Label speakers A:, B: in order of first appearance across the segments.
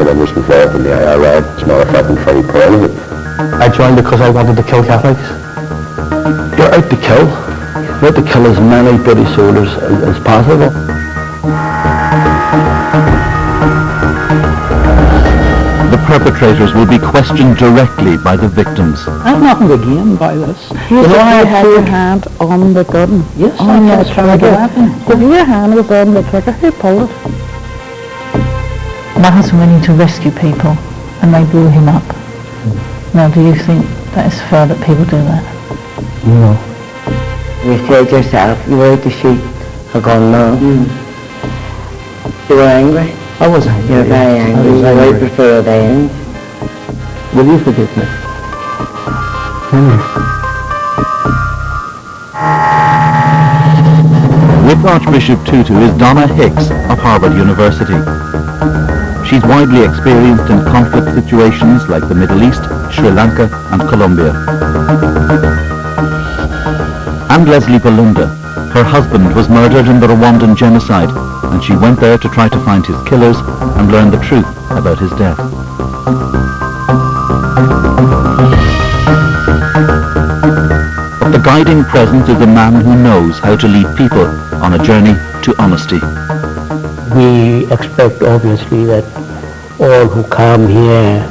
A: I was involved in the IRA, as a matter of fact, I'm very proud of it.
B: I joined because I wanted to kill Catholics. You're out to kill. You're out to kill as many British soldiers as possible.
C: The perpetrators will be questioned directly by the victims.
B: I have nothing to gain by this.
D: You had your hand on the gun.
B: Yes,
D: on
B: I
D: the trigger.
B: weapon.
D: If your hand was on the trigger, who pulled it?
E: My husband went in to rescue people and they blew him up. Now, do you think that it's fair that people do that?
B: No.
F: You killed yourself. You were out to shoot a gunman. You were angry.
B: I was angry.
F: You were very angry.
B: I was angry.
F: You prefer the end.
B: Will you forgive me?
C: With Archbishop Tutu is Donna Hicks of Harvard University. She's widely experienced in conflict situations like the Middle East, Sri Lanka and Colombia. And Leslie Balunda. Her husband was murdered in the Rwandan genocide, and she went there to try to find his killers and learn the truth about his death. But the guiding presence is a man who knows how to lead people on a journey to honesty.
B: We expect, obviously, that all who come here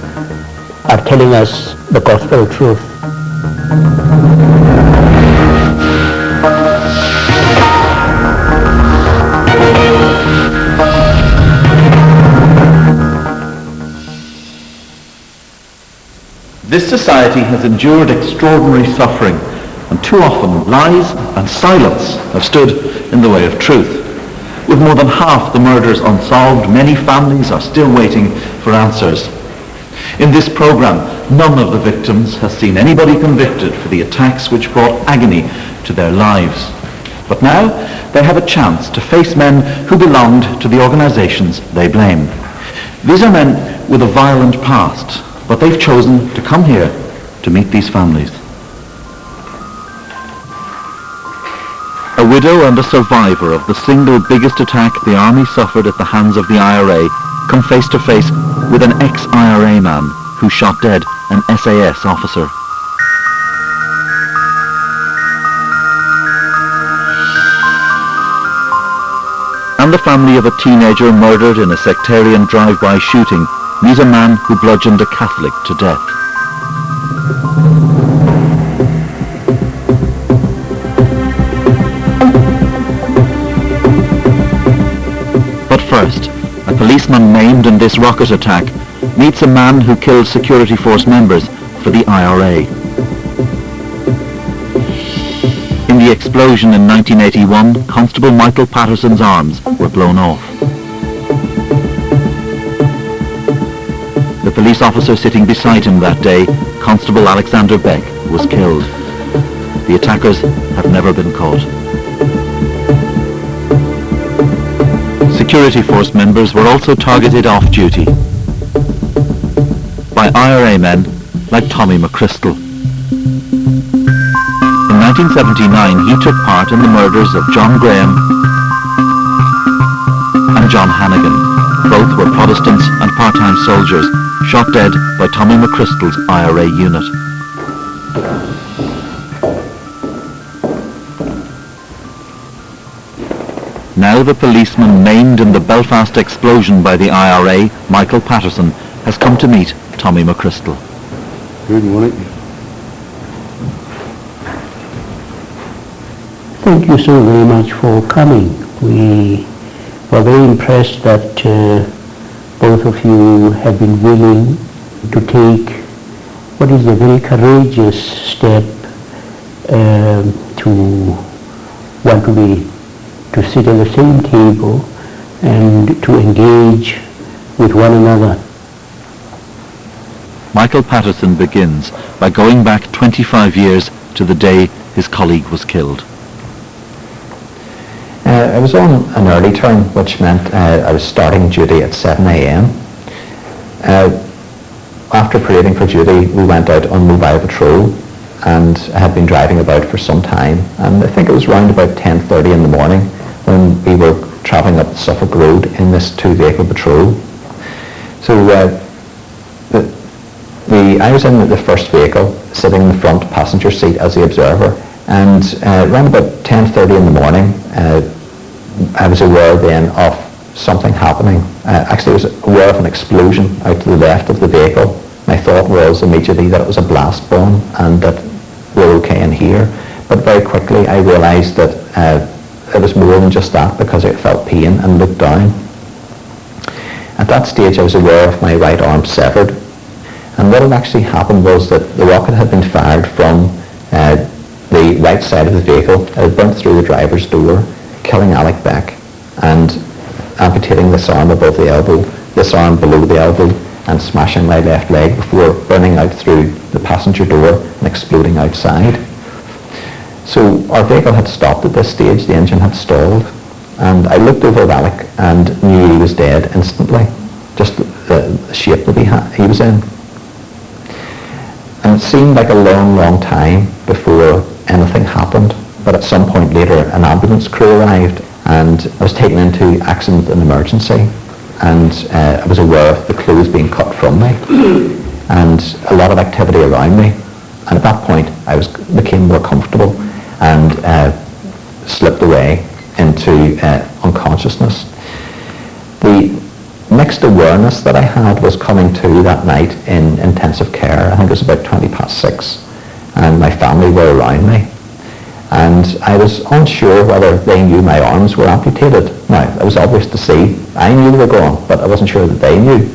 B: are telling us the gospel truth.
C: This society has endured extraordinary suffering, and too often lies and silence have stood in the way of truth. With more than half the murders unsolved, many families are still waiting for answers. In this program, none of the victims has seen anybody convicted for the attacks which brought agony to their lives. But now they have a chance to face men who belonged to the organizations they blame. These are men with a violent past, but they've chosen to come here to meet these families. A widow and a survivor of the single biggest attack the army suffered at the hands of the IRA come face to face with an ex-IRA man who shot dead an SAS officer. And the family of a teenager murdered in a sectarian drive-by shooting meet a man who bludgeoned a Catholic to death. But first, a policeman maimed in this rocket attack meets a man who killed security force members for the IRA. In the explosion in 1981, Constable Michael Patterson's arms were blown off. The police officer sitting beside him that day, Constable Alexander Beck, was killed. The attackers have never been caught. Security force members were also targeted off-duty by IRA men like Tommy McCrystal. In 1979, he took part in the murders of John Graham and John Hannigan. Both were Protestants and part-time soldiers, shot dead by Tommy McCrystal's IRA unit. Now the policeman maimed in the Belfast explosion by the IRA, Michael Patterson, has come to meet Tommy McCrystal.
A: Good morning.
B: Thank you so very much for coming. We were very impressed that both of you have been willing to take what is a very courageous step to want to sit at the same table and to engage with one another.
C: Michael Patterson begins by going back 25 years to the day his colleague was killed.
G: I was on an early turn, which meant I was starting duty at 7 a.m. After parading for duty, we went out on mobile patrol, and I had been driving about for some time, and I think it was around about 10:30 in the morning when we were travelling up Suffolk Road in this two-vehicle patrol. So I was in the first vehicle, sitting in the front passenger seat as the observer, and around about 10:30 in the morning, I was aware then of something happening. Actually, I was aware of an explosion out to the left of the vehicle. My thought was immediately that it was a blast bomb and that we're okay in here. But very quickly I realised that it was more than just that, because I felt pain and looked down. At that stage I was aware of my right arm severed. And what had actually happened was that the rocket had been fired from the right side of the vehicle. It had burnt through the driver's door, killing Alec Beck and amputating this arm above the elbow, this arm below the elbow, and smashing my left leg before burning out through the passenger door and exploding outside. So our vehicle had stopped at this stage, the engine had stalled, and I looked over at Alec and knew he was dead instantly, just the shape that he was in. And it seemed like a long, long time before anything happened, but at some point later an ambulance crew arrived and I was taken into accident and emergency, and I was aware of the clothes being cut from me and a lot of activity around me, and at that point I became more comfortable and slipped away into unconsciousness. The next awareness that I had was coming to that night in intensive care. I think it was about 6:20, and my family were around me. And I was unsure whether they knew my arms were amputated. Now, it was obvious to see. I knew they were gone, but I wasn't sure that they knew.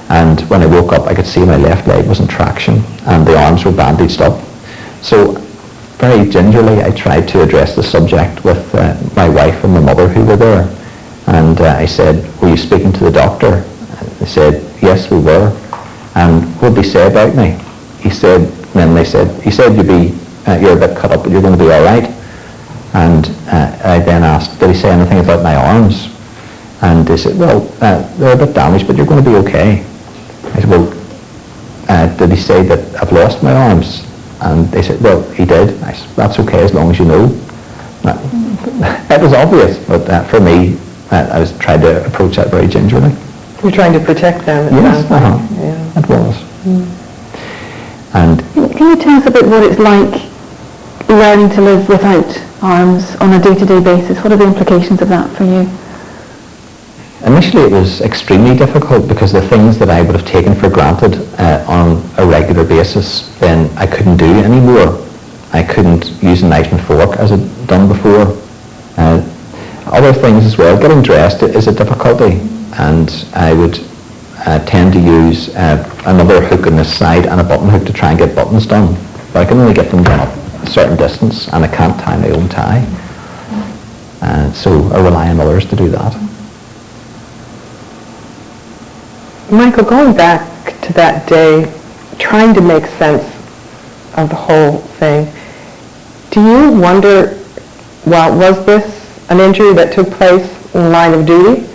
G: And when I woke up, I could see my left leg was in traction, and the arms were bandaged up. So, very gingerly, I tried to address the subject with my wife and my mother who were there. And I said, "Were you speaking to the doctor?" They said, "Yes, we were." "And what did he say about me?" He said, then they said, "He said you're a bit cut up, but you're going to be all right." And I then asked, "Did he say anything about my arms?" And they said, "Well, they're a bit damaged, but you're going to be okay." I said, "Well, did he say that I've lost my arms?" And they said, "Well, he did." I said, "That's okay as long as you know." It was obvious, but for me, I was trying to approach that very gingerly.
H: You're trying to protect them.
G: Yes,
H: Yeah.
G: It was. And
E: Can you tell us a bit what it's like learning to live without arms on a day-to-day basis? What are the implications of that for you?
G: initially it was extremely difficult, because the things that I would have taken for granted on a regular basis, then I couldn't do anymore. I couldn't use a knife and fork as I'd done before. Other things as well, getting dressed is a difficulty, and I would tend to use another hook on this side and a button hook to try and get buttons done. But I can only get them done up a certain distance, and I can't tie my own tie. So I rely on others to do that.
H: Michael, going back to that day, trying to make sense of the whole thing, do you wonder, well, was this an injury that took place in the line of duty,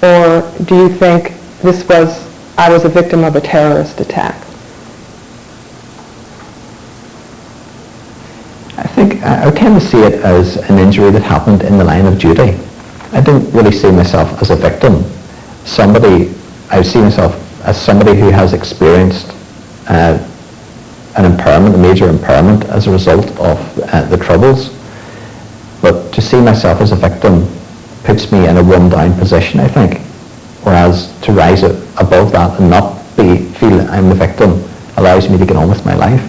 H: or do you think this was, I was a victim of a terrorist attack?
G: I think I tend to see it as an injury that happened in the line of duty. I don't really see myself as a victim. I see myself as somebody who has experienced an impairment, a major impairment as a result of the Troubles. But to see myself as a victim puts me in a run-down position, I think. Whereas to rise above that and not feel I'm the victim allows me to get on with my life.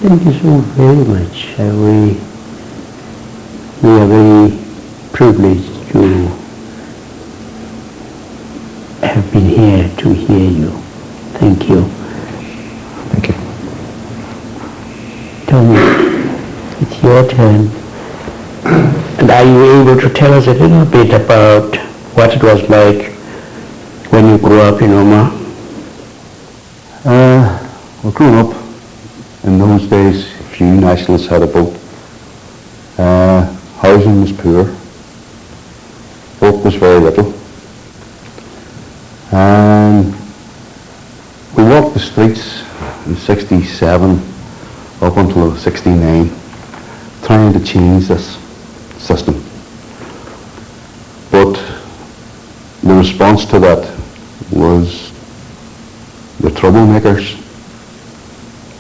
B: Thank you so very much. We are very privileged to have been here to hear you. Thank you.
G: Thank you.
B: Tommy, it's your turn. And are you able to tell us a little bit about what it was like when you grew up in Omagh?
A: Well, growing up in those days, few nationalists had a boat. Housing was poor. Work was very little. We walked the streets in 67 up until 69, trying to change this system. But the response to that was the troublemakers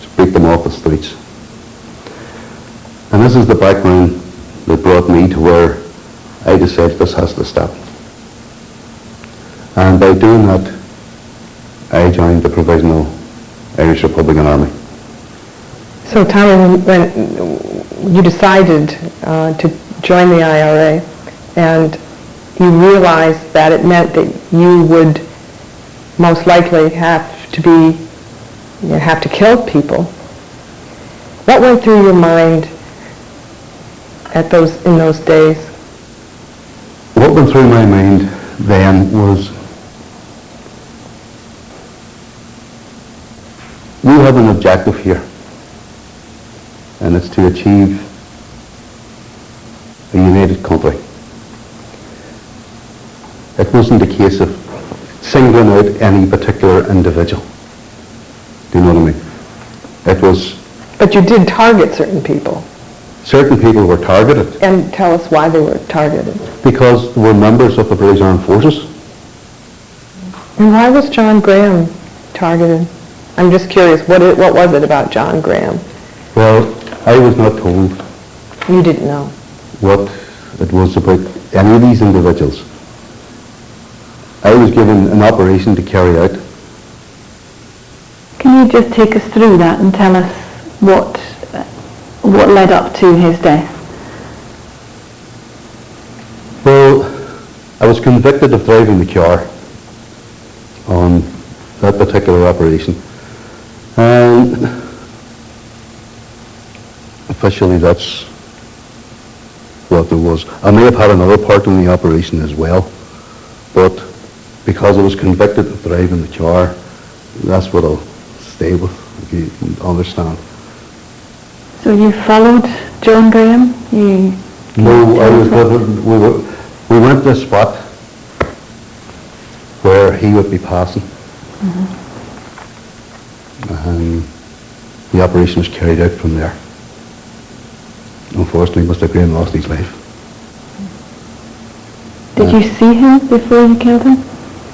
A: to beat them off the streets. And this is the background that brought me to where I decided this has to stop. And by doing that, I joined the Provisional Irish Republican Army.
H: So Tommy, when you decided to join the IRA and you realized that it meant that you would most likely have to kill people, what went through your mind in those days?
A: What went through my mind then was, we have an objective here, and it's to achieve a united country. It wasn't a case of singling out any particular individual. Do you know what I mean? It was...
H: But you did target certain people.
A: Certain people were targeted.
H: And tell us why they were targeted.
A: Because they were members of the British Armed Forces.
H: And why was John Graham targeted? I'm just curious, what was it about John Graham?
A: Well, I was not told
H: You didn't know.
A: what it was about any of these individuals. I was given an operation to carry out.
E: Can you just take us through that and tell us what led up to his death?
A: Well, I was convicted of driving the car on that particular operation. And officially that's what there was. I may have had another part in the operation as well, but because I was convicted of driving the car, that's what I'll stay with, if you understand.
E: So you followed John Graham?
A: No, I was with, we went to a spot where he would be passing.
E: Mm-hmm.
A: And the operation was carried out from there. Unfortunately, Mr. Graham lost his life.
E: Did you see him before you killed him?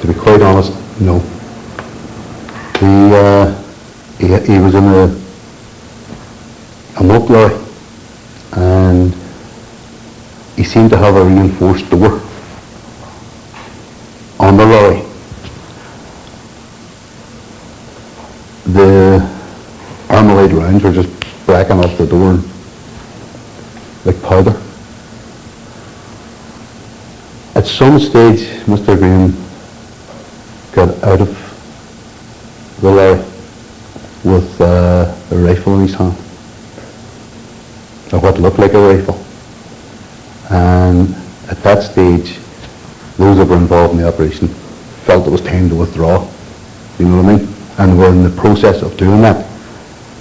A: To be quite honest, no. He was in a milk lorry, and he seemed to have a reinforced door on the lorry. The Armalite rounds were just bracking off the door like powder. At some stage, Mr. Graham got out of the lorry with a rifle in his hand, or what looked like a rifle. And at that stage, those that were involved in the operation felt it was time to withdraw. You know what I mean? And were in the process of doing that.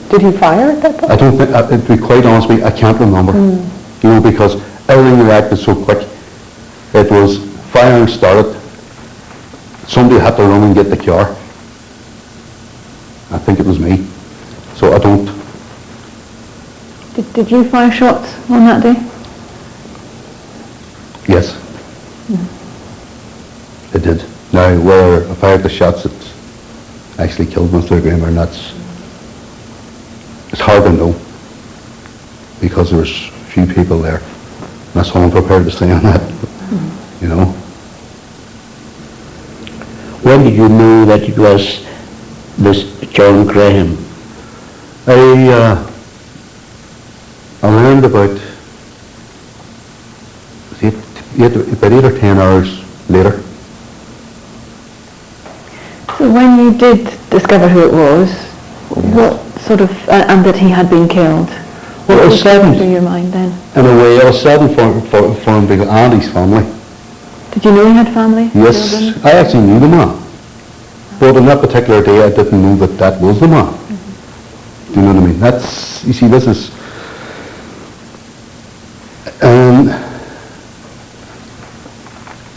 H: Did he fire at that point?
A: I don't think, to be quite honest with you, I can't remember. You know, because everything reacted so quick. It was firing started. Somebody had to run and get the car. I think it was me. So I don't.
E: Did you fire shots on that day?
A: Yes. It did. Now, whether I fired the shots that actually killed Mr. Graham or not, it's hard to know, because there was few people there. That's all I'm prepared to say on that. You know.
B: When did you know that it was this John Graham?
A: I learned about about 8 or 10 hours later.
E: So when you did discover who it was, what sort of, and that he had been killed,
A: Well,
E: what
A: it was
E: was going
A: saddened,
E: through your mind then?
A: in a way, I was saddened for him and his family.
E: Did you know he had family?
A: Yes,
E: children?
A: I actually knew the man. But on that particular day, I didn't know that that was the man. Do you know what I mean? That's, you see, this is,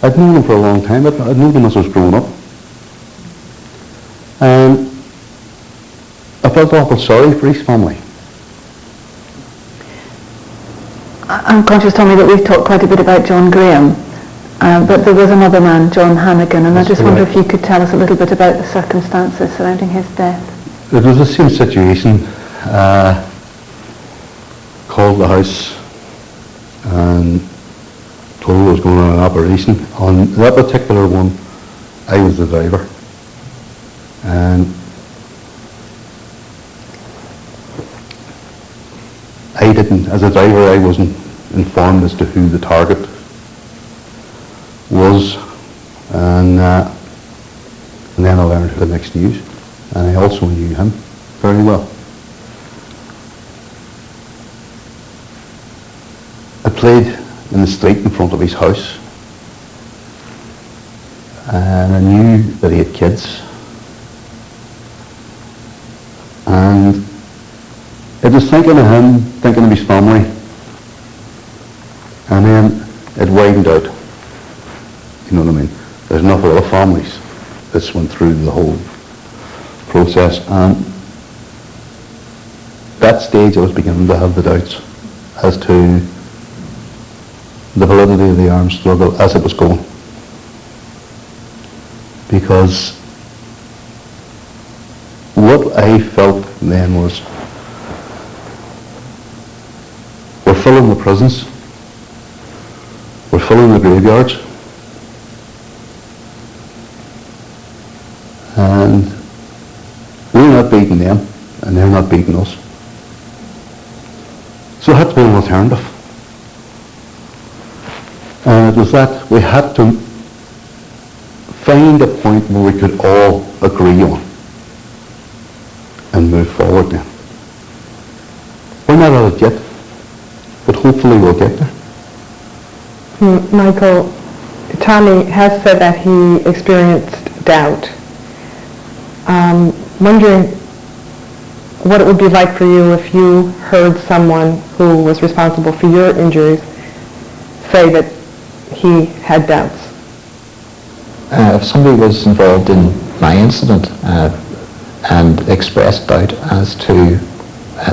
A: I'd known him for a long time. I'd known him as I was growing up. And I felt awful sorry for his family.
E: I'm conscious, Tommy, that we've talked quite a bit about John Graham, but there was another man, John Hannigan, and
A: That's
E: I just wonder
A: correct.
E: if you could tell us a little bit about the circumstances surrounding his death.
A: It was the same situation. Called the house and told I was going on an operation. On that particular one, I was the driver. And I didn't, as a driver, I wasn't informed as to who the target was. And then I learned the next news. And I also knew him very well. I played in the street in front of his house, and I knew that he had kids, and it was thinking of him, thinking of his family, and then it widened out. You know what I mean? There's enough other families that went through the whole process, and that stage I was beginning to have the doubts as to the validity of the armed struggle as it was going. Because what I felt then was, we're filling the prisons, we're filling the graveyards, and we're not beating them, and they're not beating us. So it had to be an alternative. And it was that we had to find a point where we could all agree on and move forward then. We're not at it yet, but hopefully we'll get there.
H: Michael, Tommy has said that he experienced doubt. Wondering what it would be like for you if you heard someone who was responsible for your injuries say that he had doubts.
G: If somebody was involved in my incident and expressed doubt as to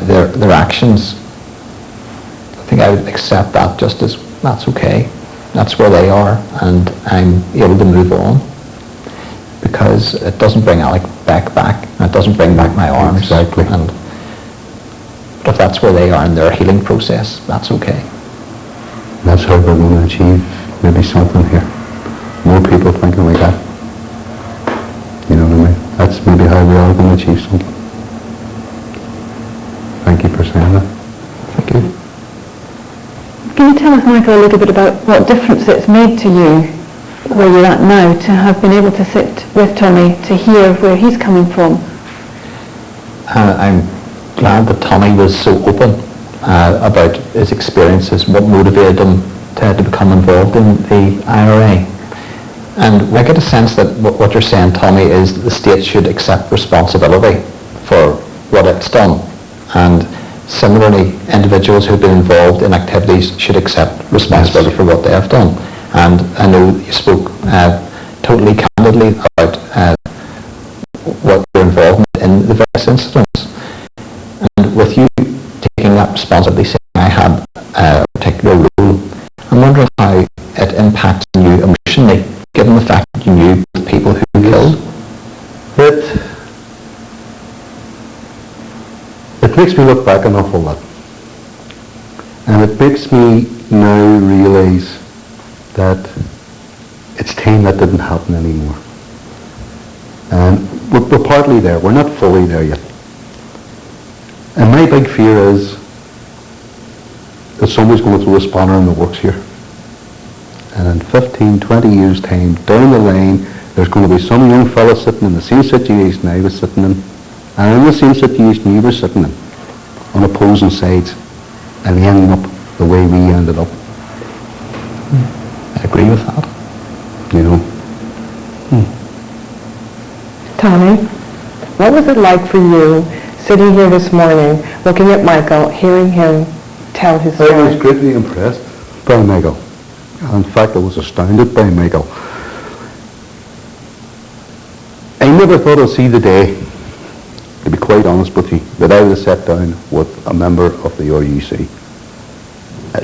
G: their actions, I think I would accept that just as, that's okay. That's where they are, and I'm able to move on. Because it doesn't bring Alec back, and it doesn't bring back my arms.
A: Exactly.
G: But if that's where they are in their healing process, that's okay.
A: That's how we're going to achieve maybe something here. More people thinking like that. You know what I mean? That's maybe how we are going to achieve something. Thank you for saying that.
G: Thank you.
E: Can you tell us, Michael, a little bit about what difference it's made to you, where you're at now, to have been able to sit with Tommy, to hear where he's coming from?
G: I'm glad that Tommy was so open about his experiences, what motivated him to become involved in the IRA. And I get a sense that what you're saying, Tommy, is the state should accept responsibility for what it's done. And similarly, individuals who've been involved in activities should accept responsibility for what they have done. And I know you spoke totally candidly about what your involvement in the various incidents. And with you taking that responsibility, saying I had a particular role, I'm wondering how it impacts you emotionally, given the fact that you knew the people who killed.
A: It makes me look back an awful lot. And it makes me now realise that it's time that didn't happen anymore. And we're partly there. We're not fully there yet. And my big fear is that somebody's going to throw a spanner in the works here. And in 15, 20 years' time, down the line, there's going to be some young fella sitting in the same situation I was sitting in, and in the same situation you were sitting in, on opposing sides, and ending up the way we ended up.
G: I agree with that.
A: You know.
H: Tommy, what was it like for you sitting here this morning, looking at Michael, hearing him tell his story?
A: I was greatly impressed by Michael. In fact, I was astounded by Michael. I never thought I'd see the day, to be quite honest with you, that I would have sat down with a member of the RUC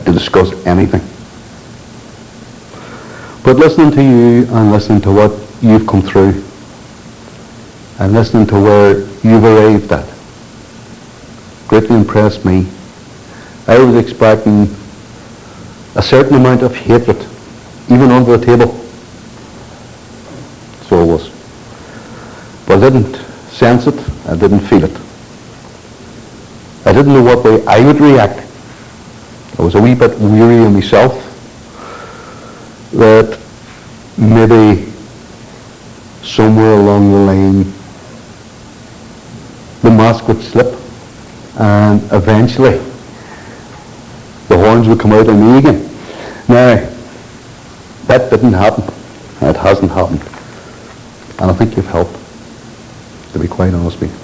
A: to discuss anything. But listening to you and listening to what you've come through and listening to where you've arrived at greatly impressed me. I was expecting a certain amount of hatred, even under the table. So it was. But I didn't sense it, I didn't feel it. I didn't know what way I would react. I was a wee bit weary of myself that maybe somewhere along the line the mask would slip and eventually the horns would come out on me again. Now, that didn't happen. It hasn't happened. And I think you've helped, to be quite honest with you.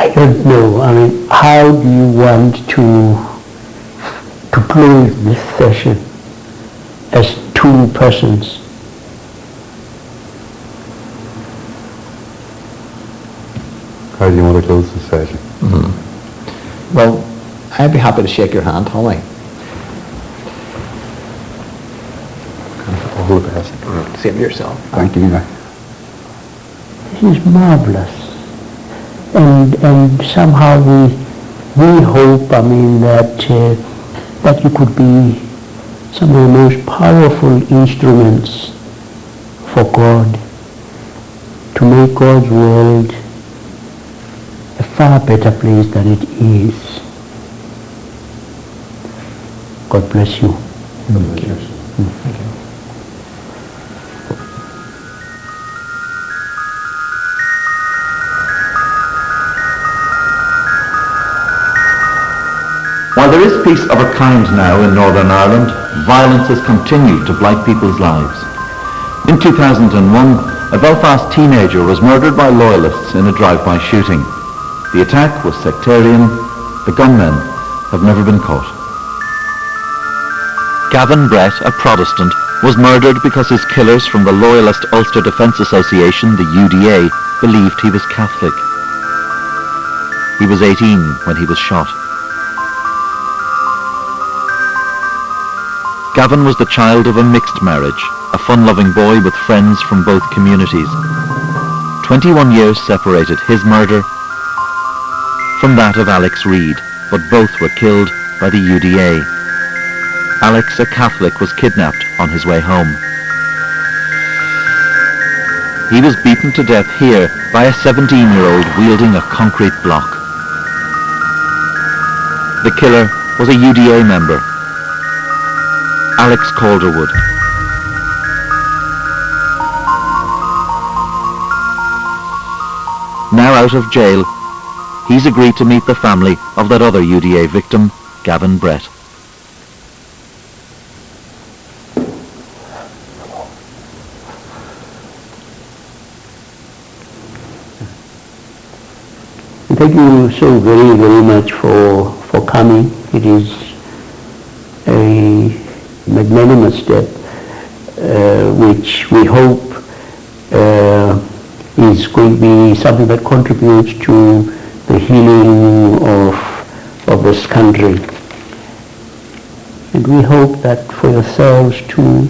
B: I don't know. I mean, how do you want to close this session as two persons?
A: How do you want to close the session?
G: Mm-hmm. Well, I'd be happy to shake your hand, Holly.
A: All the best.
G: Same to yourself.
A: Thank you.
B: This is marvelous. And somehow we hope, I mean, that you could be some of the most powerful instruments for God to make God's world a far better place than it is. God bless you.
A: Thank you.
G: Thank you.
C: While there is peace of a kind now in Northern Ireland, violence has continued to blight people's lives. In 2001, a Belfast teenager was murdered by Loyalists in a drive-by shooting. The attack was sectarian. The gunmen have never been caught. Gavin Brett, a Protestant, was murdered because his killers from the Loyalist Ulster Defence Association, the UDA, believed he was Catholic. He was 18 when he was shot. Gavin was the child of a mixed marriage, a fun-loving boy with friends from both communities. 21 years separated his murder from that of Alex Reid, but both were killed by the UDA. Alex, a Catholic, was kidnapped on his way home. He was beaten to death here by a 17-year-old wielding a concrete block. The killer was a UDA member, Alex Calderwood. Now out of jail, he's agreed to meet the family of that other UDA victim, Gavin Brett.
B: Thank you so very, very much for coming. It is a magnanimous step which we hope is going to be something that contributes to the healing of this country. And we hope that for yourselves too,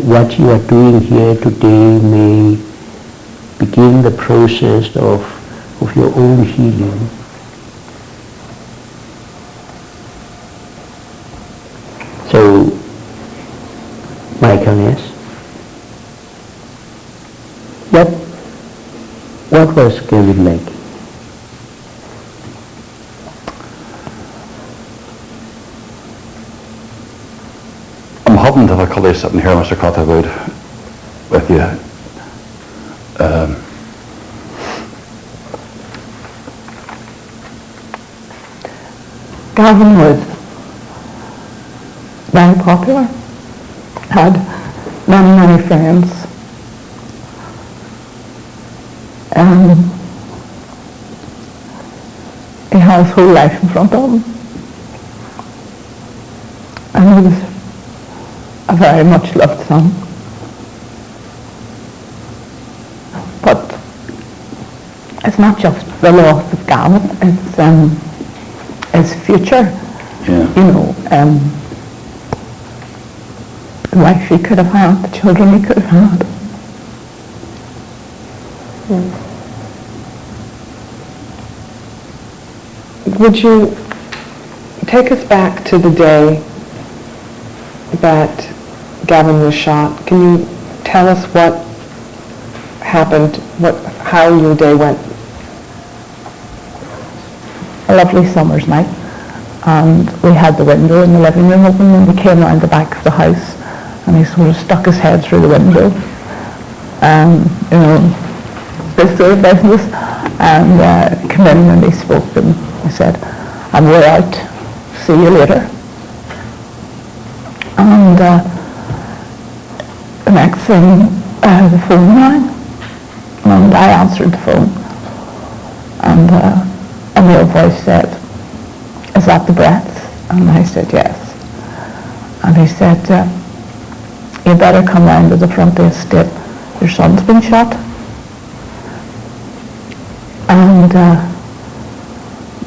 B: what you are doing here today may begin the process of your own healing. So, Michael, yes? What was Gavin like?
A: I'm hoping to have a couple of sitting here, Mr. Calderwood, with you.
D: Gavin was very popular, had many friends. He had his whole life in front of him. And he was a very much loved son. But it's not just the loss of Gavin, it's his future.
A: Yeah.
D: You know, the wife he could have had, the children he could have had.
H: Would you take us back to the day that Gavin was shot? Can you tell us what happened, how your day went?
D: A lovely summer's night, and we had the window in the living room open, and we came round the back of the house, and he sort of stuck his head through the window, this sort of business, and came in and he spoke to him. He said, "I'm way out, see you later." And the next thing, the phone rang, and I answered the phone, and a male voice said, "Is that the Brett?" And I said, "Yes." And he said, "You better come round to the front of the estate. Your son's been shot." And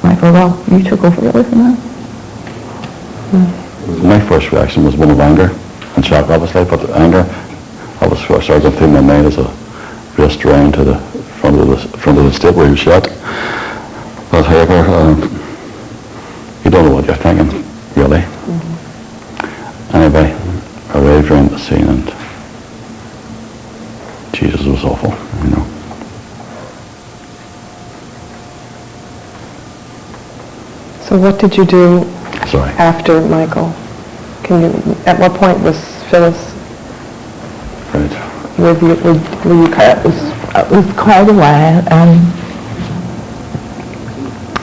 D: Michael, well, you took over everything then.
A: My first reaction was one of anger and shock, obviously, but anger, I was starting through my mind as I raced around to the front of the estate where he was shot. But however, you don't know what you're thinking, really. Anyway, I arrived around the scene, and Jesus, it was awful,
H: So what did you do
A: Sorry.
H: after Michael? At what point was Phyllis
A: Right.
H: with you? Were you
D: It was quite a while,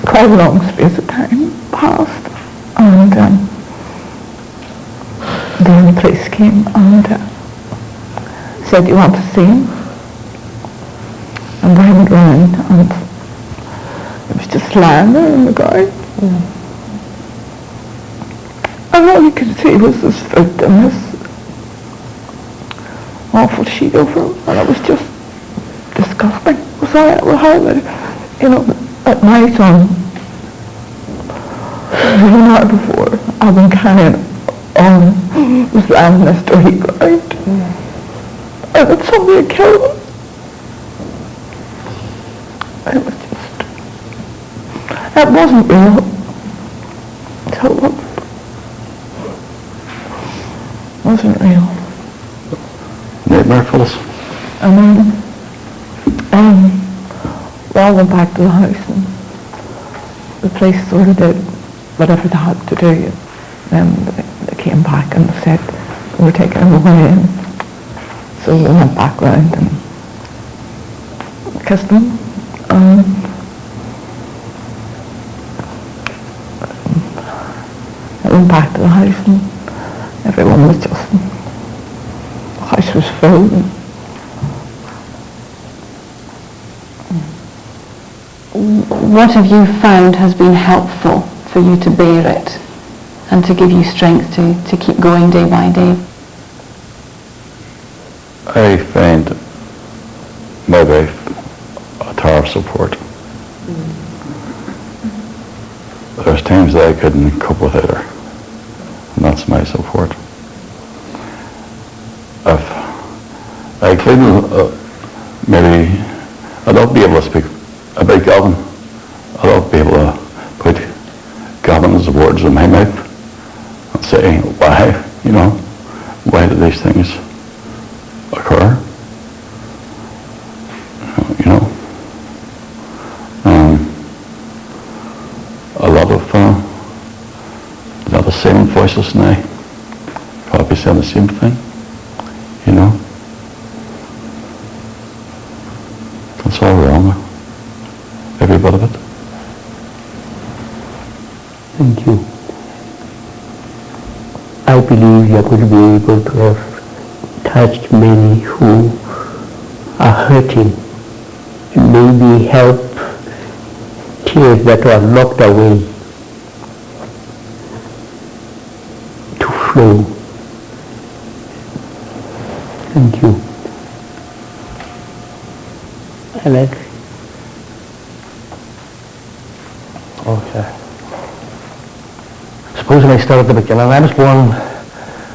D: quite a long space of time passed, and then the police came and said, "You want to see him?" And I went round, and it was just lying there in the ground. And all you could see was this foot and this awful sheet over him, and it was just disgusting. So at night the night before, I've been carrying on, was lying in this dirty ground, and that somebody had killed him. It was just, it wasn't real. So it wasn't real.
A: Nightmare, Phyllis.
D: And then we all went back to the house, and the police sort of did whatever they had to do. And they came back and said they were taking him away, and so we went back round and kissed him. I went back to the house, and everyone was just, the house was full.
E: What have you found has been helpful for you to bear it and to give you strength to keep going day by day?
A: I find my wife a tower of support. There's times that I couldn't cope without her, and that's my support. I claim maybe I'd not be able to speak about Gavin. I'd not be able to put Gavin's words in my mouth and say why did these things occur? A lot of silent voices now probably saying the same thing, That's all wrong, every bit of it.
B: Thank you. I believe you're going to be able to have touched many who are hurting, and maybe help tears that are locked away to flow. Thank you. Alex?
I: Okay. Supposing I start at the beginning. I was born in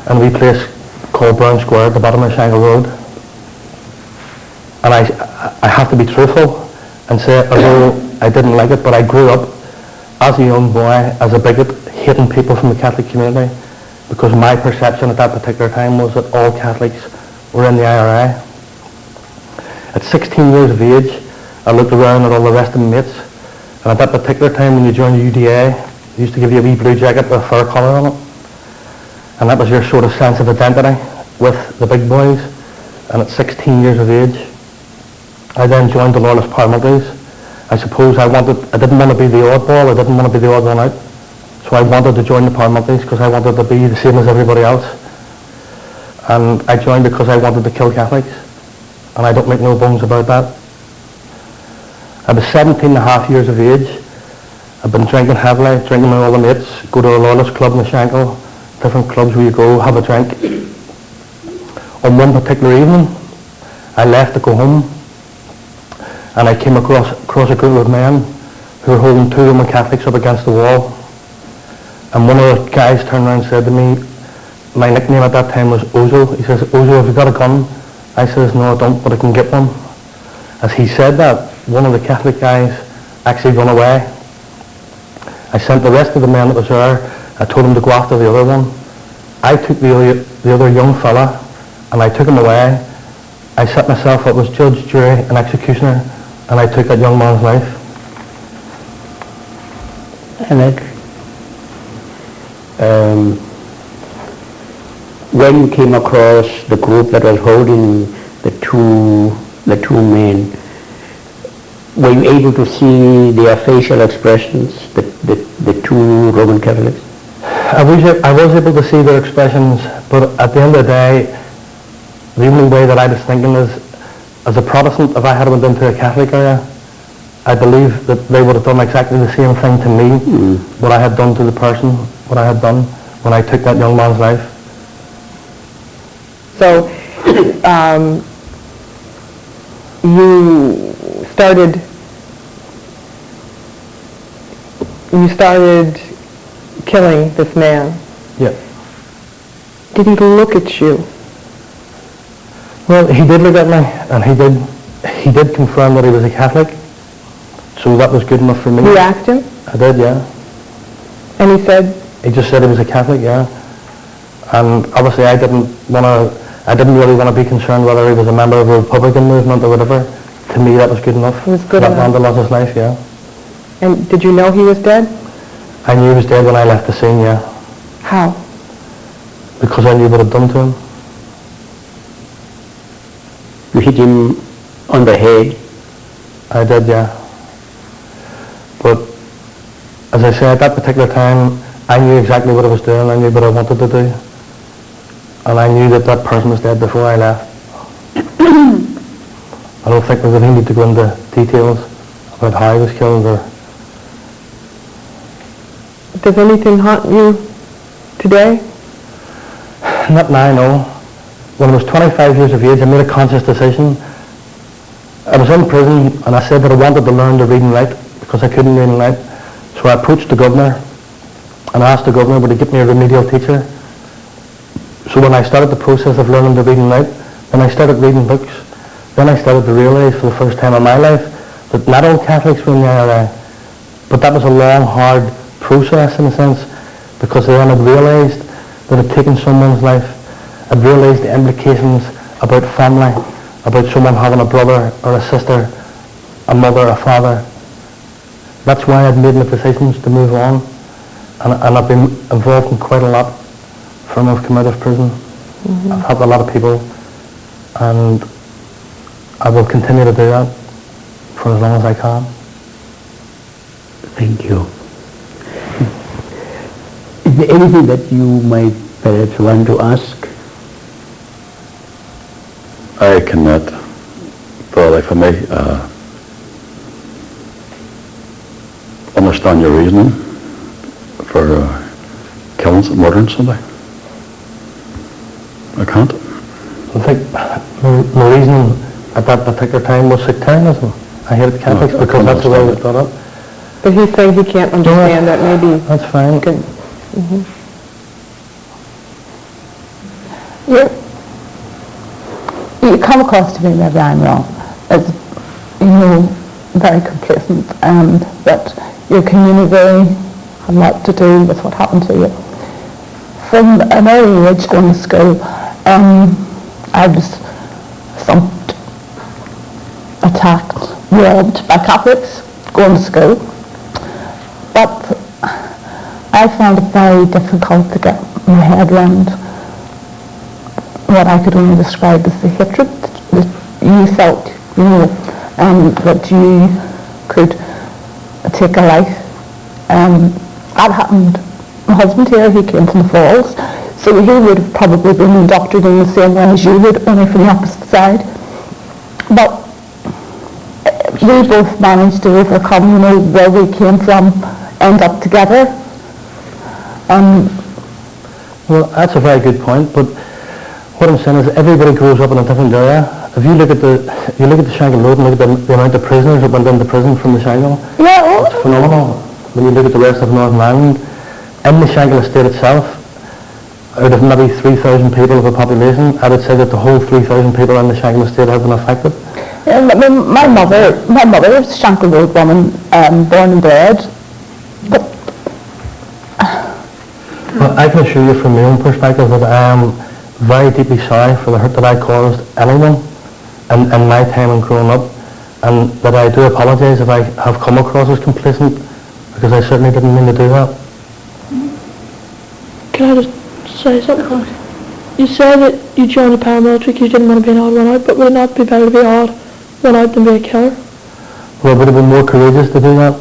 I: a wee place called Brown Square at the bottom of Shangle Road. And I have to be truthful and say, although I didn't like it, but I grew up as a young boy, as a bigot, hating people from the Catholic community, because my perception at that particular time was that all Catholics were in the IRA. At 16 years of age, I looked around at all the rest of my mates, and at that particular time when you joined the UDA, they used to give you a wee blue jacket with a fur collar on it, and that was your sort of sense of identity with the big boys. And at 16 years of age, I then joined the Loyalist paramilitaries. I suppose I didn't want to be the oddball, I didn't want to be the odd one out, so I wanted to join the paramilitaries because I wanted to be the same as everybody else. And I joined because I wanted to kill Catholics, and I don't make no bones about that. I was 17 and a half years of age. I've been drinking heavily, drinking with all the mates, go to a Loyalist club in the Shankill, different clubs where you go, have a drink. On one particular evening, I left to go home, and I came across a group of men who were holding two Roman Catholics up against the wall. And one of the guys turned around and said to me, my nickname at that time was Ozo. He says, Ozo, have you got a gun? I says, no, I don't, but I can get one. As he said that, one of the Catholic guys actually ran away. I sent the rest of the men that was there, I told him to go after the other one. I took the other young fella, and I took him away. I set myself up as judge, jury, and executioner, and I took that young man's life.
B: Alec, when you came across the group that was holding the two men, were you able to see their facial expressions, the two Roman Catholics?
I: I was able to see their expressions, but at the end of the day, the only way that I was thinking is, as a Protestant, if I had went into a Catholic area, I believe that they would have done exactly the same thing to me, what I had done to the person, what I had done when I took that young man's life.
H: So, you started killing this man.
I: Yeah.
H: Did he look at you?
I: Well, he did look at me, and he did confirm that he was a Catholic, so that was good enough for me.
H: You asked him?
I: I did, yeah.
H: And he said?
I: He just said he was a Catholic, yeah. And obviously I didn't really want to be concerned whether he was a member of the Republican movement or whatever. To me, that was good enough.
H: It was good
I: enough. That man lost his life, yeah.
H: And did you know he was dead?
I: I knew he was dead when I left the scene, yeah.
H: How?
I: Because I knew what I'd done to him.
B: You hit him on the head?
I: I did, yeah. But as I said, at that particular time, I knew exactly what I was doing. I knew what I wanted to do. And I knew that that person was dead before I left. I don't think we really need to go into details about how he was killed or...
H: Does anything haunt you today?
I: Not now, no. When I was 25 years of age, I made a conscious decision. I was in prison, and I said that I wanted to learn to read and write because I couldn't read and write. So I approached the governor and asked the governor would he give me a remedial teacher. So when I started the process of learning to read and write, when I started reading books, then I started to realise for the first time in my life that not all Catholics were in the IRA, but that was a long, hard process in a sense, because then I'd realised that I'd taken someone's life. I'd realised the implications about family, about someone having a brother or a sister, a mother, a father. That's why I'd made the decisions to move on, and I've been involved in quite a lot from I've come out of prison. Mm-hmm. I've helped a lot of people, and I will continue to do that for as long as I can.
B: Thank you. Is there anything that you might perhaps want to ask?
A: I cannot, for the life of me, understand your reasoning for killing, murdering somebody. I can't.
I: I think my reasoning at that particular time was sectarianism. I hated Catholics because that's the way it was brought up.
H: But he's saying he can't understand that maybe.
I: That's fine.
H: Good. Mm-hmm.
D: come across to me, maybe I'm wrong, as, very complacent, and that your community had a lot to do with what happened to you. From an early age going to school, I was thumped, attacked, robbed by Catholics going to school. But I found it very difficult to get my head around what I could only describe as the hatred that you felt, that you could take a life. That happened. My husband here, he came from the Falls, so he would have probably been indoctrinated in the same way as you would, only from the opposite side. But we both managed to overcome, where we came from, end up together.
I: Well, that's a very good point, but what I'm saying is everybody grows up in a different area. If you look at the Shankill Road and look at the amount of prisoners that went into prison from the Shankill, it's phenomenal. When you look at the rest of Northern Ireland, in the Shankill estate itself, out of maybe 3,000 people of a population, I would say that the whole 3,000 people in the Shankill estate have been affected.
D: Yeah, my mother was a Shankill Road woman, born and bred. But
I: well, I can assure you from my own perspective that I am very deeply sorry for the hurt that I caused anyone in my time and growing up, and that I do apologise if I have come across as complacent, because I certainly didn't mean to do that.
J: Can I just say something? You say that you joined the paramilitary because you didn't want to be an odd one out, but would it not be better to be odd one out than be a killer?
I: Well, I would have been more courageous to do that,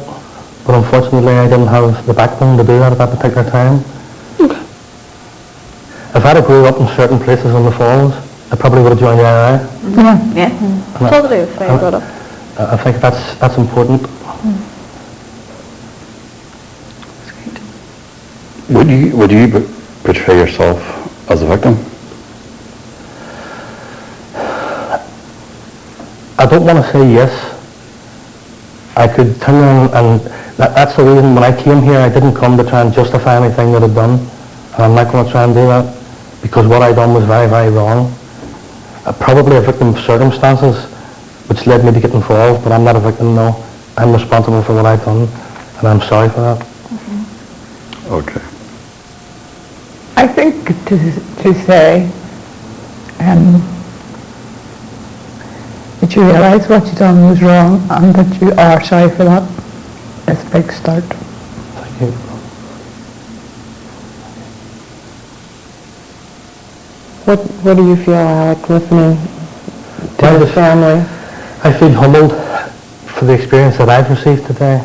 I: but unfortunately I didn't have the backbone to do that at that particular time.
J: Okay.
I: If I'd have grew up in certain places in the Falls, I probably would have joined the IRA.
E: Yeah. Totally fair brought up.
I: I think that's important.
A: Would you portray yourself as a victim?
I: I don't want to say yes. I could turn around, and that's the reason when I came here I didn't come to try and justify anything that I'd done, and I'm not going to try and do that, because what I done was very, very wrong. Probably a victim of circumstances which led me to get involved, but I'm not a victim, no. I'm responsible for what I've done, and I'm sorry for that.
A: Okay.
D: I think to say that you realise what you've done was wrong and that you are sorry for that is a big start.
I: Thank you.
H: What do you feel, Alec, listening to the family?
I: I feel humbled for the experience that I've received today,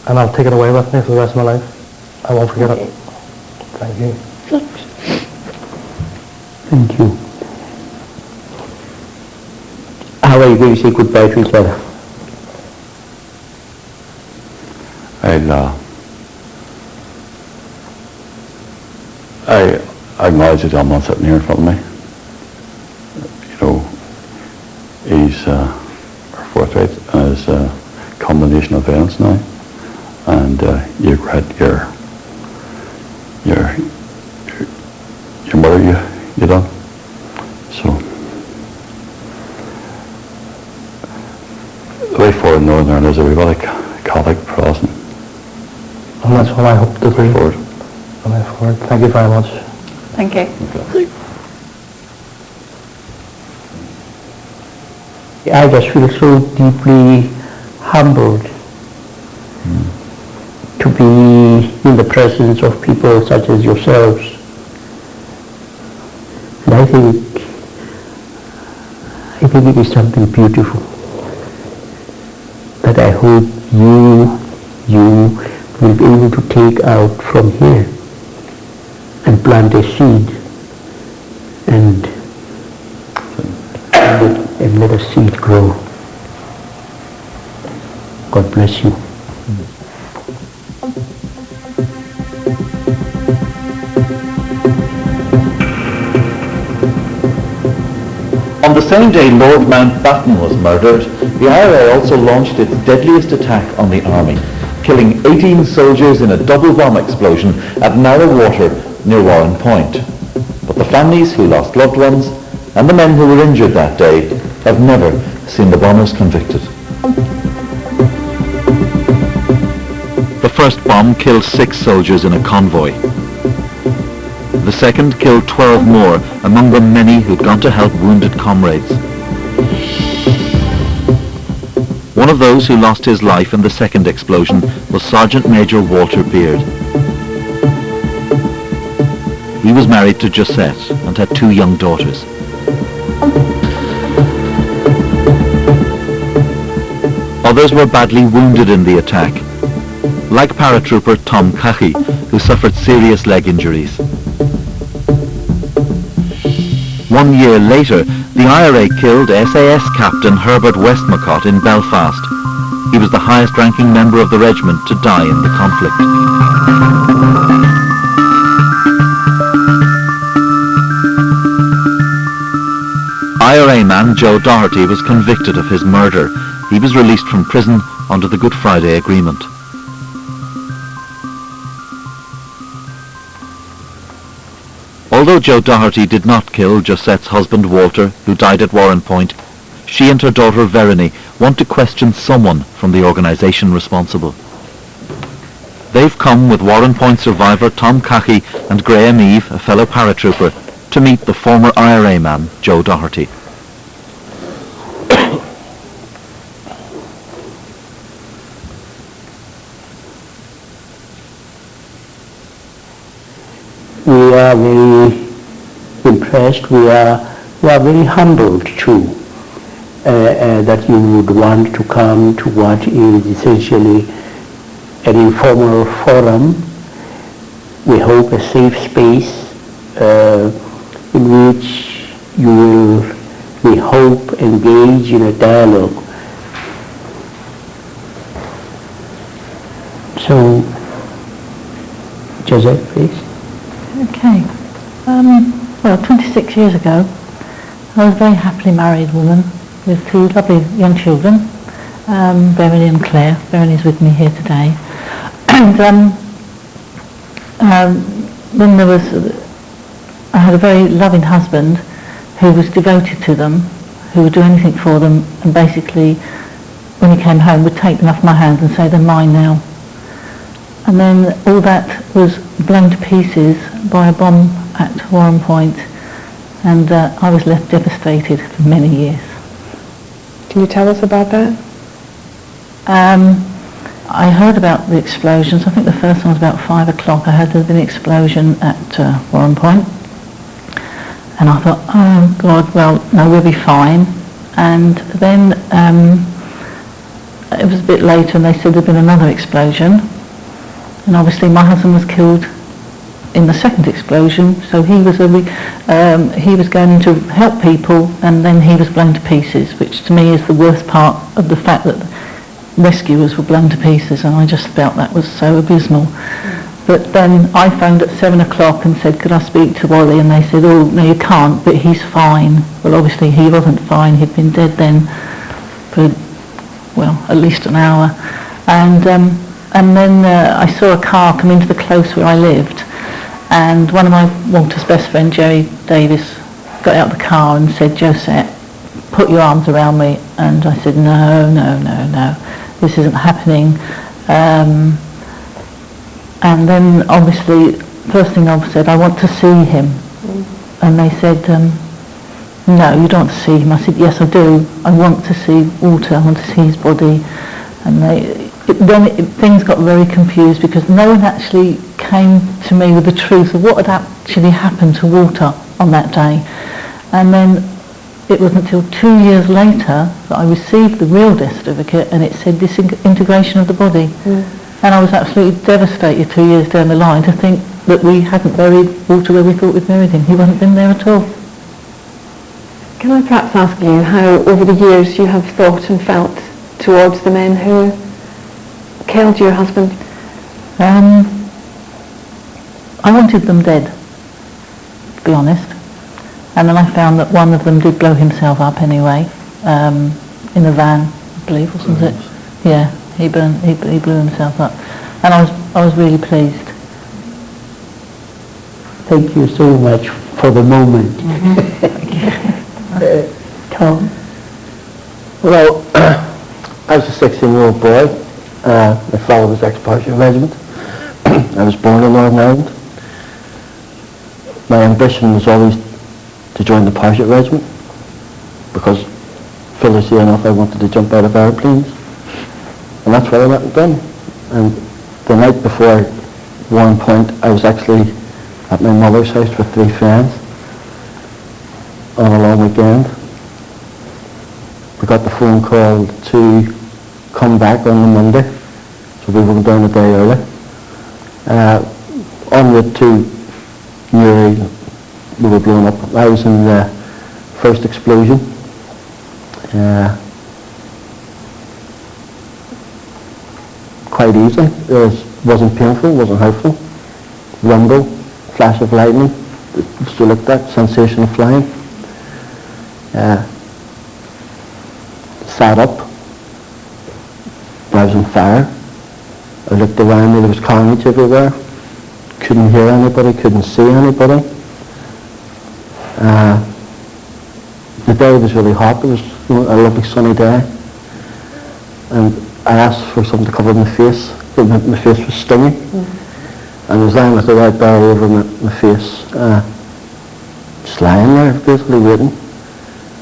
I: and I'll take it away with me for the rest of my life. I won't forget it. Thank you.
B: Thank you. How are you going to say goodbye to each other?
A: I acknowledge the gentleman sitting here in front of me. He's forthright in his combination of events now, and you regret your murder you done. So the way forward in Northern Ireland is a really Catholic Protestant.
I: And that's what I hope to do.
A: Forward.
I: Thank you very much.
E: Thank you.
A: Okay.
B: I just feel so deeply humbled to be in the presence of people such as yourselves. And I think it is something beautiful that I hope you will be able to take out from here and plant a seed and let a seed grow. God bless you.
C: On the same day Lord Mountbatten was murdered, the IRA also launched its deadliest attack on the army, killing 18 soldiers in a double bomb explosion at Narrow Water near Warren Point. But the families who lost loved ones and the men who were injured that day have never seen the bombers convicted. The first bomb killed 6 soldiers in a convoy. The second killed 12 more, among them many who'd gone to help wounded comrades. One of those who lost his life in the second explosion was Sergeant Major Walter Beard. He was married to Josette and had 2 young daughters. Others were badly wounded in the attack, like paratrooper Tom Cahey, who suffered serious leg injuries. 1 year later, the IRA killed SAS Captain Herbert Westmacott in Belfast. He was the highest-ranking member of the regiment to die in the conflict. IRA man Joe Doherty was convicted of his murder. He was released from prison under the Good Friday Agreement. Although Joe Doherty did not kill Josette's husband Walter, who died at Warrenpoint, she and her daughter Verony want to question someone from the organisation responsible. They've come with Warrenpoint survivor Tom Cahey and Graham Eve, a fellow paratrooper, to meet the former IRA man Joe Doherty.
B: We are very impressed, we are very humbled too, that you would want to come to what is essentially an informal forum. We hope a safe space in which you will, we hope, engage in a dialogue. So, Josette, please.
K: Okay. Well, 26 years ago, I was a very happily married woman with 2 lovely young children, Verony and Claire. Verony's with me here today. And then I had a very loving husband who was devoted to them, who would do anything for them, and basically, when he came home, would take them off my hands and say, "They're mine now." And then all that was blown to pieces by a bomb at Warrenpoint, and I was left devastated for many years.
H: Can you tell us about that?
K: I heard about the explosions. I think the first one was about 5 o'clock. I heard there had been an explosion at Warrenpoint, and I thought, oh God, well, no, we'll be fine. And then it was a bit later, and they said there'd been another explosion. And obviously my husband was killed in the second explosion, so he was going to help people, and then he was blown to pieces, which to me is the worst part of the fact that rescuers were blown to pieces, and I just felt that was so abysmal. But then I phoned at 7 o'clock and said, could I speak to Wally? And they said, oh, no, you can't, but he's fine. Well, obviously he wasn't fine. He'd been dead then for, well, at least an hour. And then I saw a car come into the close where I lived, and one of Walter's best friend, Jerry Davis, got out of the car and said, Josette, put your arms around me. And I said, no, this isn't happening. And then obviously, first thing I said, I want to see him. And they said, no, you don't want to see him. I said, yes, I do. I want to see Walter. I want to see his body. And things got very confused because no one actually came to me with the truth of what had actually happened to Walter on that day. And then it wasn't until 2 years later that I received the real death certificate, and it said disintegration of the body. And I was absolutely devastated 2 years down the line to think that we hadn't buried Walter where we thought we'd buried him. He wasn't been there at all.
E: Can I perhaps ask you how over the years you have thought and felt towards the men who killed your husband?
K: I wanted them dead, to be honest. And then I found that one of them did blow himself up anyway, in a van, I believe, wasn't it? Yeah, he blew himself up. And I was really pleased.
B: Thank you so much for the moment.
K: Mm-hmm.
B: Tom?
I: Well, I was a 16-year-old boy. My father was ex-parachute regiment. I was born in Northern Ireland. My ambition was always to join the parachute regiment because, foolishly enough, I wanted to jump out of airplanes. And that's what I went and done. And the night before Warren Point, I was actually at my mother's house with 3 friends on a long weekend. We got the phone call to come back on the Monday, so we went down a day early. En route to Newry, we were blown up. I was in the first explosion. Quite easily. It wasn't painful, wasn't hurtful. Rumble, flash of lightning, just like that, sensation of flying. Sat up. I was on fire. I looked around me, there was carnage everywhere. Couldn't hear anybody, couldn't see anybody. The day was really hot. It was a lovely sunny day. And I asked for something to cover my face. My face was stinging. And I was lying with the white bar over my face. Just lying there, basically waiting.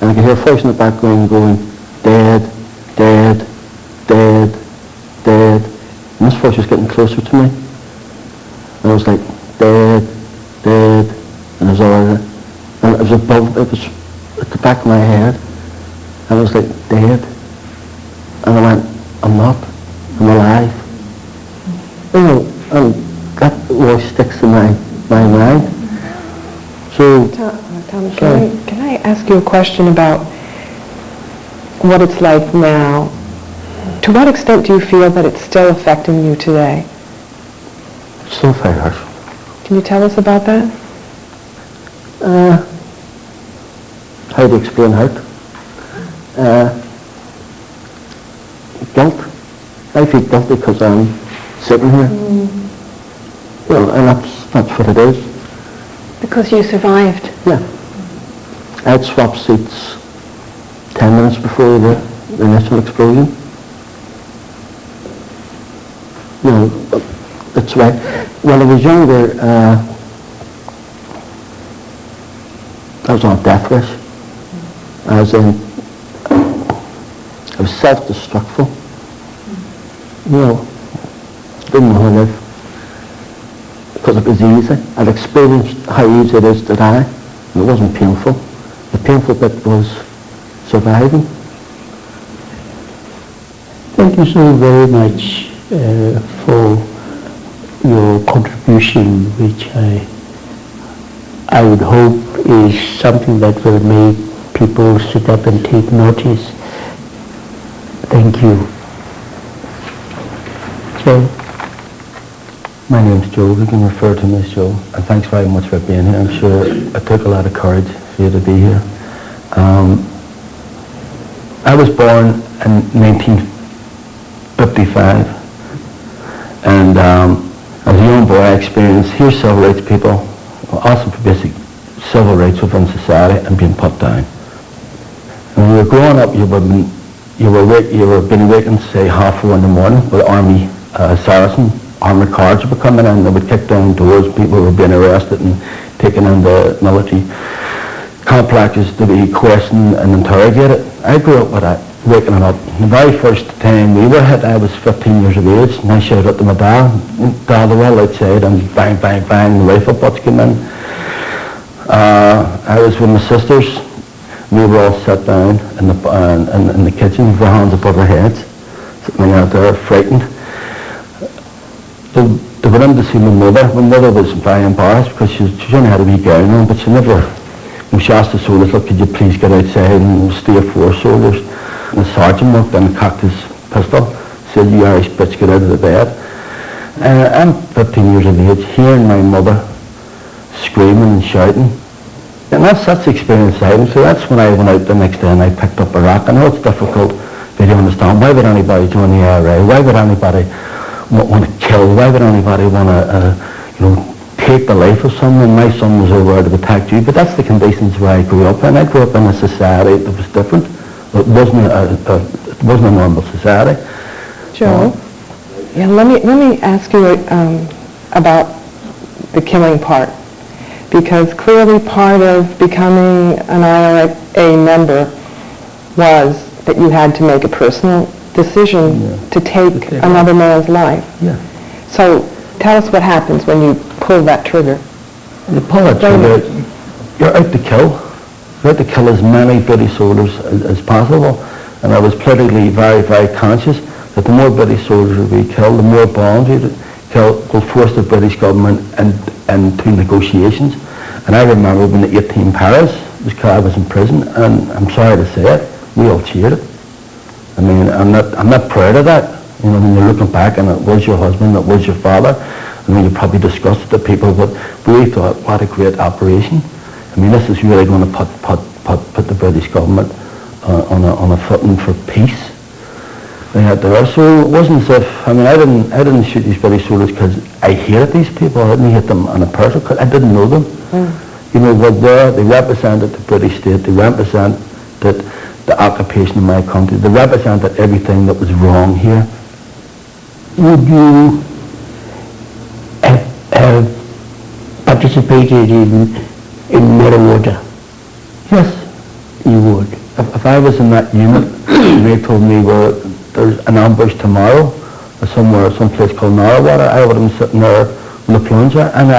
I: And I could hear a voice in the background going, dead, dead, dead, dead. And this voice was getting closer to me. And I was like, dead, dead. And it was all right. And it was above, it was at the back of my head. And I was like, dead. And I went, I'm not, I'm alive. You know, and that always sticks in my mind. So,
H: Tom, can I ask you a question about what it's like now? To what extent do you feel that it's still affecting you today?
I: it's so very hurtful.
H: Can you tell us about that?
I: How to explain hurt? Guilt. I feel guilty because I'm sitting here. Well, and that's what it is.
E: Because you survived.
I: Yeah. I had swapped seats 10 minutes before the initial explosion. You know, that's right. When I was younger, I was on a death wish. I was self-destructful. You know, didn't know how to live. Because it was easy. I'd experienced how easy it is to die. And it wasn't painful. The painful bit was surviving.
B: Thank you so very much for your contribution, which I would hope is something that will make people sit up and take notice. Thank you. Joe?
I: My name's Joe. You can refer to me as Joe. And thanks very much for being here. I'm sure it took a lot of courage for you to be here. I was born in 1955. And as a young boy, I experienced here civil rights people, also for basic civil rights within society, and being put down. When you were growing up, you were being awakened, say, 4:30 in the morning with army Saracen armoured cars were coming in. They would kick down doors. People were being arrested and taken into military complexes to be questioned and interrogated. I grew up with that, waking up. The very first time we were hit, I was 15 years of age, and I shouted at my dad, "Dad, they're all outside," and bang, bang, bang, the rifle butts came in. I was with my sisters. We were all sat down in the kitchen with our hands above our heads, sitting out there frightened. They went in to see my mother. My mother was very embarrassed because she only had a wee gown on, but she never, when she asked the soldiers, "Look, could you please get outside?" And stay 4 soldiers. And the sergeant walked in and cocked his pistol, said, "You Irish bitch, get out of the bed." I'm 15 years of age, hearing my mother screaming and shouting. And that's the experience I had. So that's when I went out the next day and I picked up a rock. I know it's difficult for you to understand. Why would anybody join the IRA? Why would anybody want to kill? Why would anybody want to, take the life of someone? My son was over to attack you. But that's the conditions where I grew up in. I grew up in a society that was different. It It wasn't a normal society.
H: Joe, yeah, let me ask you about the killing part, because clearly part of becoming an IRA member was that you had to make a personal decision to take another man's life.
I: Yeah.
H: So tell us what happens when you pull that trigger.
I: You pull that trigger, you're out to kill. You're out to kill as many British soldiers as possible. And I was politically very, very conscious that the more British soldiers would be killed, the more bombs you'd kill, will force the British government into negotiations. And I remember when the 18 Paris was killed, I was in prison, and I'm sorry to say it, we all cheered it. I mean, I'm not proud of that. You know, when you're looking back and it was your husband, it was your father, I mean, you probably discussed it to people, but we thought, what a great operation. I mean, this is really going to put the British government on a footing for peace. So it wasn't as if, I mean, I didn't shoot these British soldiers because I hated these people. I didn't hate them on a personal, because I didn't know them. You know, they represented the British state, they represented the occupation of my country, they represented everything that was wrong here.
B: Would you have participated in Merawater?
I: Yes,
B: you would.
I: If I was in that unit and they told me, well, there's an ambush tomorrow or somewhere, some place called Narrawater, I would have been sitting there with a plunger, and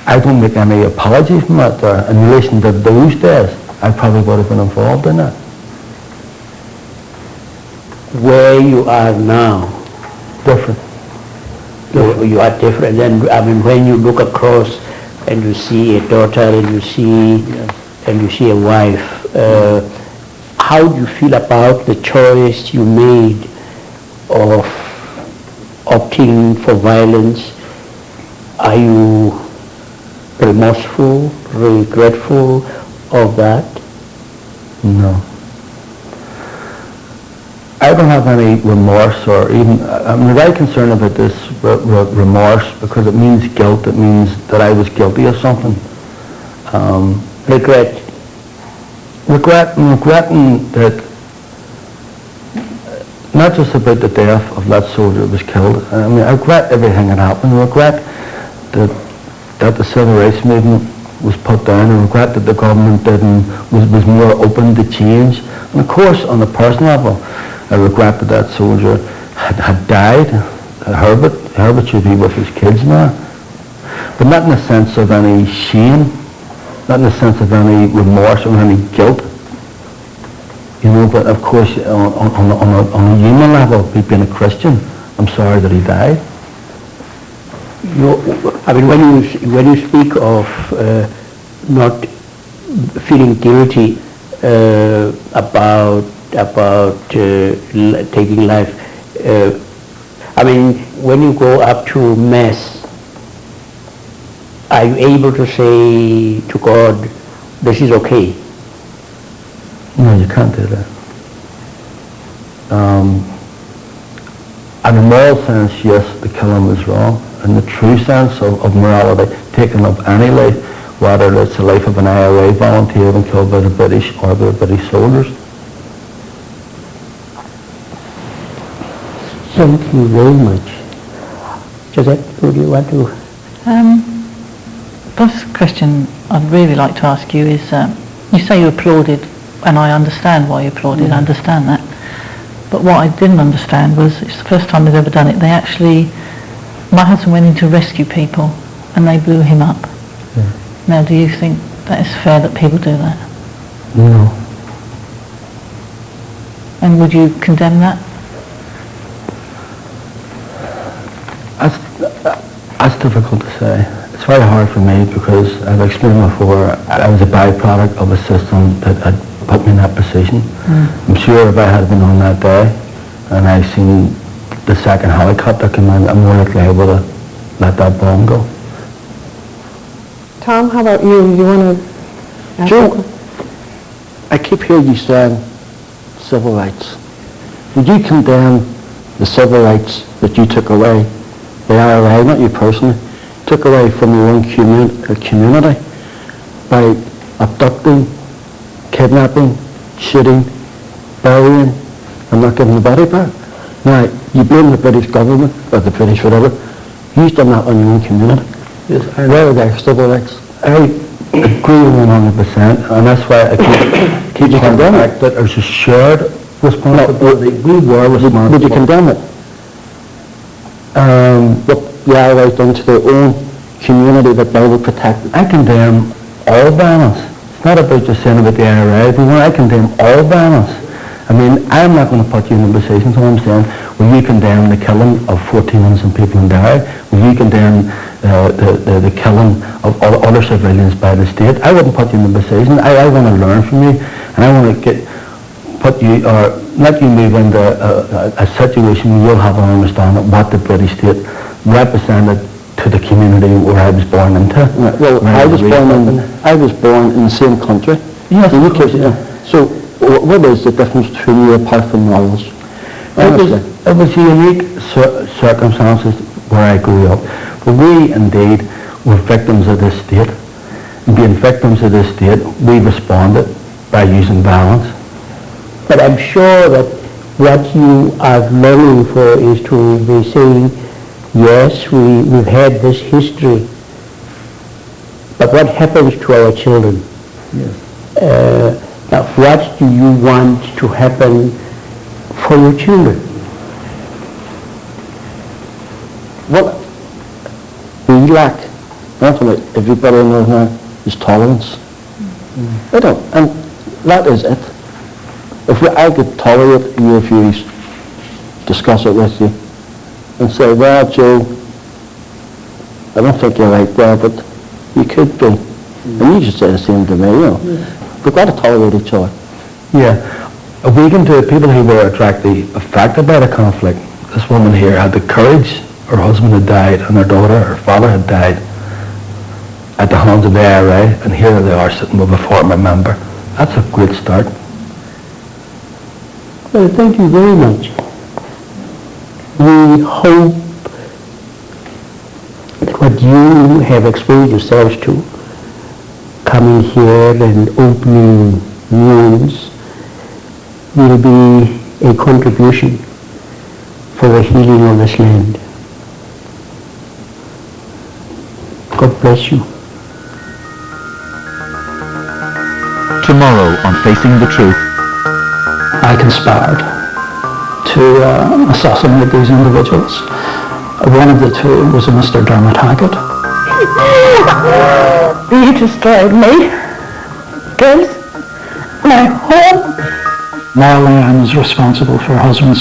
I: I don't make any apologies from that there. In relation to those days, I probably would have been involved in that.
B: Where you are now,
I: Different.
B: you are different. And I mean, when you look across and you see a daughter and you see a wife, how do you feel about the choice you made of opting for violence? Are you remorseful, regretful of that?
I: No. I don't have any remorse, or even, I'm very concerned about this remorse, because it means guilt. It means that I was guilty of something.
B: Regretting
I: that, not just about the death of that soldier that was killed. I mean, I regret everything that happened. I regret that the civil rights movement was put down. I regret that the government was more open to change. And of course, on a personal level, I regret that soldier had died. Herbert should be with his kids now. But not in the sense of any shame, not in the sense of any remorse or any guilt. You know, but of course, on a human level, being a Christian, I'm sorry that he died.
B: I mean, when you speak of not feeling guilty about taking life, I mean, when you go up to Mass, are you able to say to God, this is okay?
I: No, you can't do that. In a moral sense, yes, the killing was wrong. In the true sense of morality, taking up any life, whether it's the life of an IRA volunteer being killed by the British or by the British soldiers.
B: Thank you very much. Josette, would you want to?
K: First question I'd really like to ask you is, you say you applauded, and I understand why you applauded, I understand that. But what I didn't understand was, it's the first time they've ever done it, my husband went in to rescue people, and they blew him up.
I: Yeah.
K: Now, do you think that it's fair that people do that?
I: No.
K: And would you condemn that?
I: That's difficult to say. It's very hard for me, because I've explained before, I was a byproduct of a system that had put me in that position. I'm sure if I had been on that day and I seen the second helicopter come in, I'm more likely able to let that bomb go.
H: Tom, how about you? You want to?
L: Joe, I keep hearing you saying civil rights. Would you condemn the civil rights that you took away, the IRA, not you personally, took away from your own community by abducting, kidnapping, shooting, burying, and not giving the body back. Now, you blame the British government, or the British whatever, you've done that on your own community.
I: Yes,
L: Where are their civil rights?
I: I agree 100%, and that's why I keep on the fact that there's a shared responsibility. We were responsible.
L: Would you condemn it? What the IRA's done to their own community that they will protect.
I: I condemn all violence. It's not about just saying about the IRA. I condemn all violence. I mean, I'm not going to put you in a position, so I'm saying, will you condemn the killing of 14 innocent people in Derry? Will you condemn the killing of other civilians by the state? I wouldn't put you in a position. I want to learn from you, and I want to put you, or let you move into a situation where you'll have an understanding of what the British state represented to the community where I was born into.
L: Well, I was born in the same country.
I: Yes,
L: in
I: of course,
L: UK. So, what is the difference between you apart from novels?
I: It was unique circumstances where I grew up. But we indeed were victims of this state. And being victims of this state, we responded by using violence.
B: But I'm sure that what you are longing for is to be saying, yes, we've had this history, but what happens to our children?
I: Yes.
B: Now, what do you want to happen for your children?
L: What we lack, that's what everybody knows now, is tolerance. I don't, and that is it. If I could tolerate your views, discuss it with you, and say, well, Joe, I don't think you're right there, but you could be. And you should say the same to me, you know. We've got to tolerate each other.
I: Yeah. We can do it. People who were directly affected by the conflict. This woman here had the courage. Her husband had died, and her daughter, her father had died at the hands of the IRA, and here they are sitting with a former member. That's a great start.
B: Well, thank you very much. We hope that what you have exposed yourselves to, coming here and opening wounds, will be a contribution for the healing of this land. God bless you.
C: Tomorrow on Facing the Truth.
M: I conspired to assassinate these individuals. One of the two was a Mr. Dermot Hackett.
D: You destroyed me, girls, my home.
M: Morally, I was responsible for her husband's